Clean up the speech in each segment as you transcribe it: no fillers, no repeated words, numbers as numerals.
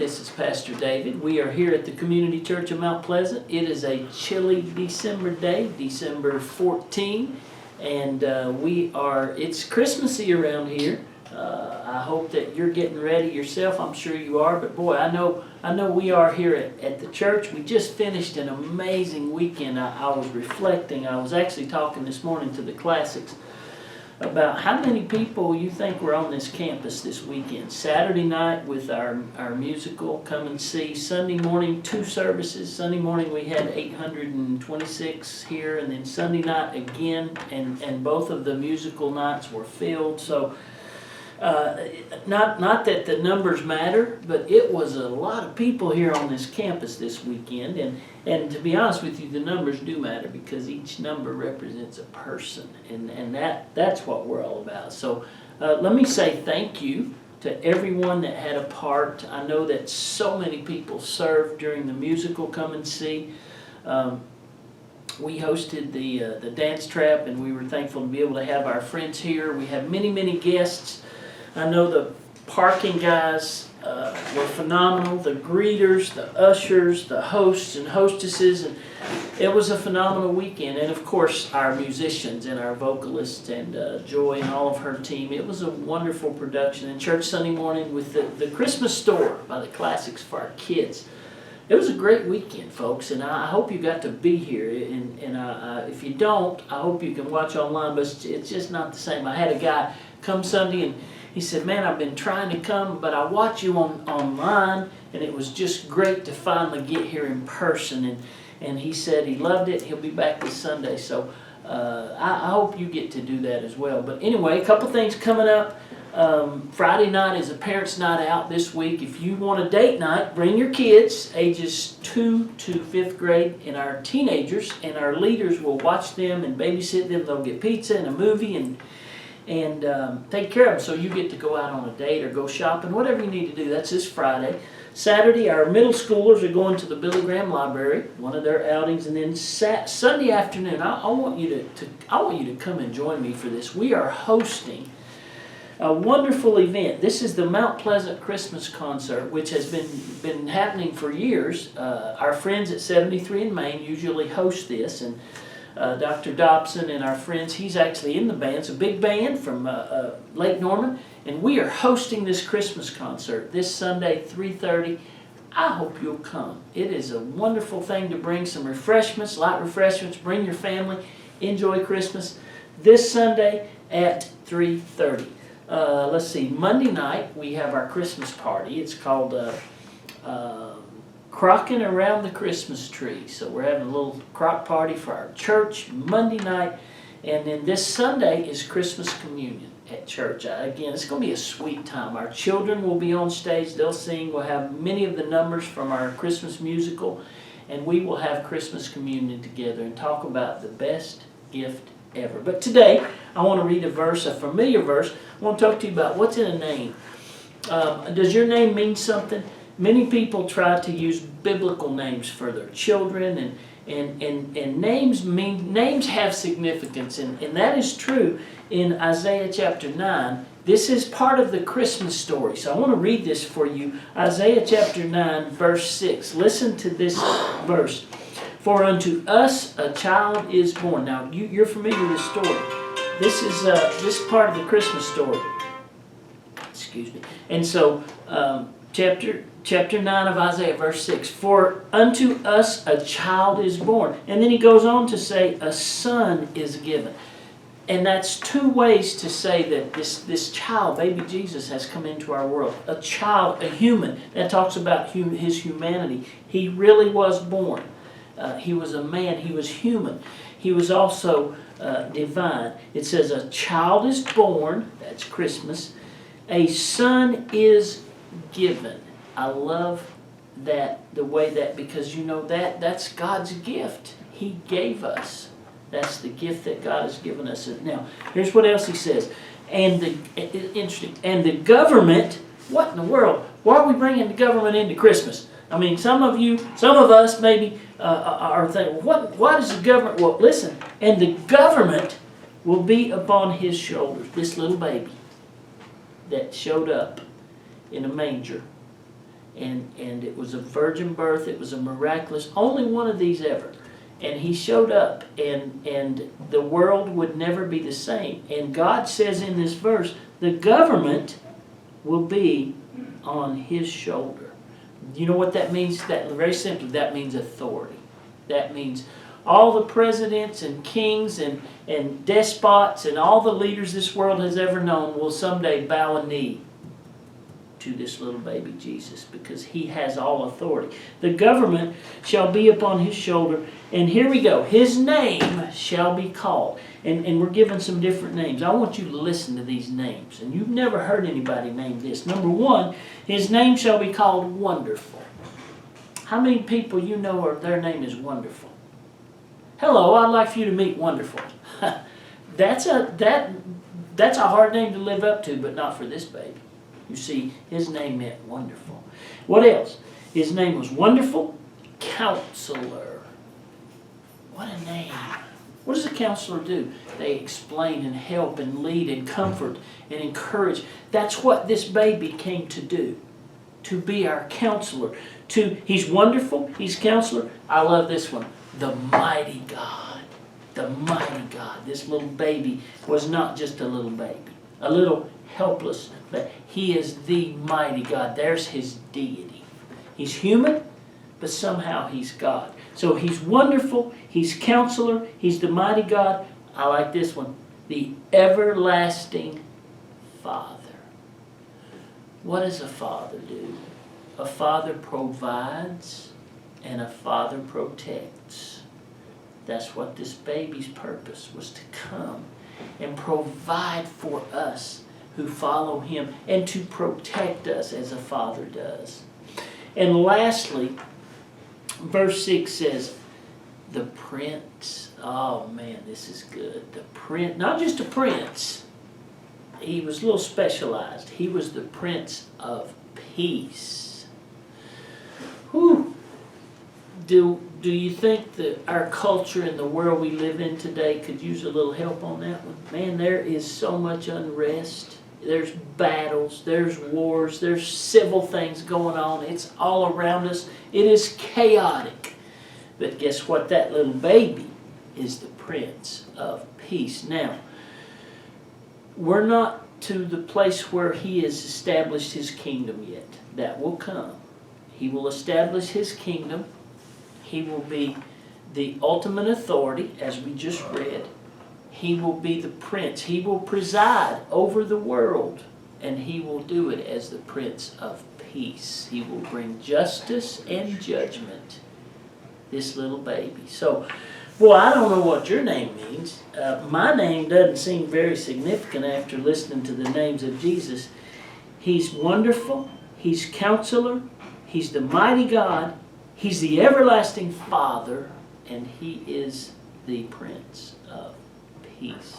This is Pastor David. We are here at the Community Church of Mount Pleasant. It is a chilly December day, December 14, and it's Christmassy around here. I hope that you're getting ready yourself. I'm sure you are, but boy, I know we are here at the church. We just finished an amazing weekend. I was reflecting. I was actually talking this morning to the classics about how many people you think were on this campus this weekend. Saturday night with our musical, Come and See. Sunday morning, 2 services. Sunday morning we had 826 here, and then Sunday night again, and both of the musical nights were filled. So not that the numbers matter, but it was a lot of people here on this campus this weekend, and to be honest with you, the numbers do matter because each number represents a person, and that's what we're all about. So let me say thank you to everyone that had a part. I know that so many people served during the musical Come and See. We hosted the dance trap, and we were thankful to be able to have our friends here. We had many guests. I know the parking guys were phenomenal, the greeters, the ushers, the hosts and hostesses, and it was a phenomenal weekend. And of course, our musicians and our vocalists and Joy and all of her team. It was a wonderful production. And church Sunday morning with the Christmas Store by the Classics for our kids. It was a great weekend, folks, and I hope you got to be here. And if you don't, I hope you can watch online, but it's just not the same. I had a guy come Sunday, and he said, man, I've been trying to come, but I watch you online, and it was just great to finally get here in person. And he said he loved it. He'll be back this Sunday, so I hope you get to do that as well. But anyway, a couple things coming up. Friday night is a parents' night out this week. If you want a date night, bring your kids, ages 2 to 5th grade, and our teenagers, and our leaders will watch them and babysit them. They'll get pizza and a movie and take care of them, so you get to go out on a date or go shopping, whatever you need to do. That's this Friday. Saturday, our middle schoolers are going to the Billy Graham Library, one of their outings, and then Sunday afternoon, I want you to come and join me for this. We are hosting a wonderful event. This is the Mount Pleasant Christmas Concert, which has been happening for years. Our friends at 73 in Maine usually host this, and Dr. Dobson and our friends, he's actually in the band. It's a big band from Lake Norman, and we are hosting this Christmas concert this Sunday, 3:30. I hope you'll come. It is a wonderful thing to bring some refreshments, light refreshments, bring your family, enjoy Christmas. This Sunday at 3:30. Let's see, Monday night we have our Christmas party. It's called Crocking Around the Christmas Tree. So we're having a little crock party for our church Monday night. And then this Sunday is Christmas communion at church. Again, it's going to be a sweet time. Our children will be on stage. They'll sing. We'll have many of the numbers from our Christmas musical. And we will have Christmas communion together and talk about the best gift ever. But today, I want to read a verse, a familiar verse. I want to talk to you about what's in a name. Does your name mean something? Many people try to use biblical names for their children, and names have significance, and that is true in Isaiah chapter 9. This is part of the Christmas story, so I want to read this for you. Isaiah chapter 9, verse 6. Listen to this verse. For unto us a child is born. Now, you're familiar with this story. This is part of the Christmas story. Excuse me. And so, Chapter 9 of Isaiah, verse 6, for unto us a child is born. And then he goes on to say, a son is given. And that's 2 ways to say that this child, baby Jesus, has come into our world. A child, a human. That talks about his humanity. He really was born. He was a man. He was human. He was also divine. It says, a child is born. That's Christmas. A son is given. I love that, the way that, because you know that's God's gift. He gave us. That's the gift that God has given us. Now, here's what else he says. Interesting. And the government, what in the world? Why are we bringing the government into Christmas? I mean, some of us maybe are thinking, what is the government? Well, listen, and the government will be upon his shoulders. This little baby that showed up in a manger. and it was a virgin birth. It was a miraculous, only one of these ever. And he showed up, and the world would never be the same. And God says in this verse, the government will be on his shoulder. You know what that means? That very simply, that means authority. That means all the presidents and kings and despots and all the leaders this world has ever known will someday bow a knee to this little baby Jesus, because he has all authority. The government shall be upon his shoulder, and here we go. His name shall be called. And we're given some different names. I want you to listen to these names. And you've never heard anybody name this. Number one, his name shall be called Wonderful. How many people you know or their name is Wonderful? Hello, I'd like for you to meet Wonderful. That's a hard name to live up to, but not for this baby. You see, his name meant wonderful. What else? His name was Wonderful Counselor. What a name. What does a counselor do? They explain and help and lead and comfort and encourage. That's what this baby came to do, to be our counselor. He's wonderful, he's counselor. I love this one. The mighty God. The mighty God. This little baby was not just a little baby, a little helpless, but he is the mighty God. There's his deity. He's human, but somehow he's God. So he's wonderful, he's counselor, he's the mighty God. I like this one. The everlasting Father. What does a father do? A father provides and a father protects. That's what this baby's purpose was, to come and provide for us who follow him and to protect us as a father does. And lastly, verse 6 says, the prince. Oh man, this is good. The prince, not just a prince. He was a little specialized. He was the Prince of Peace. Whew. Do you think that our culture and the world we live in today could use a little help on that one? Man, there is so much unrest. There's battles, there's wars, there's civil things going on. It's all around us. It is chaotic. But guess what? That little baby is the Prince of Peace. Now, we're not to the place where he has established his kingdom yet. That will come. He will establish his kingdom. He will be the ultimate authority, as we just read. He will be the prince. He will preside over the world, and he will do it as the Prince of Peace. He will bring justice and judgment. This little baby. So, boy, I don't know what your name means. My name doesn't seem very significant after listening to the names of Jesus. He's wonderful. He's counselor. He's the mighty God. He's the everlasting Father. And he is the Prince of Peace.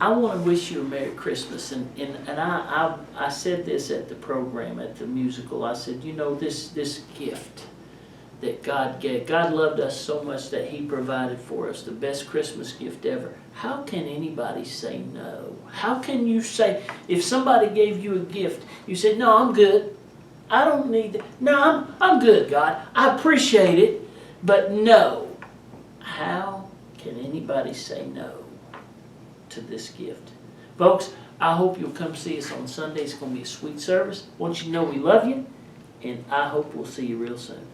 I want to wish you a Merry Christmas. And I said this at the program, at the musical. I said, you know, this gift that God gave. God loved us so much that he provided for us the best Christmas gift ever. How can anybody say no? How can you say, if somebody gave you a gift, you said, no, I'm good. I don't need that. No, I'm good, God. I appreciate it, but no. How can anybody say no to this gift? Folks, I hope you'll come see us on Sunday. It's going to be a sweet service. I want you to know we love you, and I hope we'll see you real soon.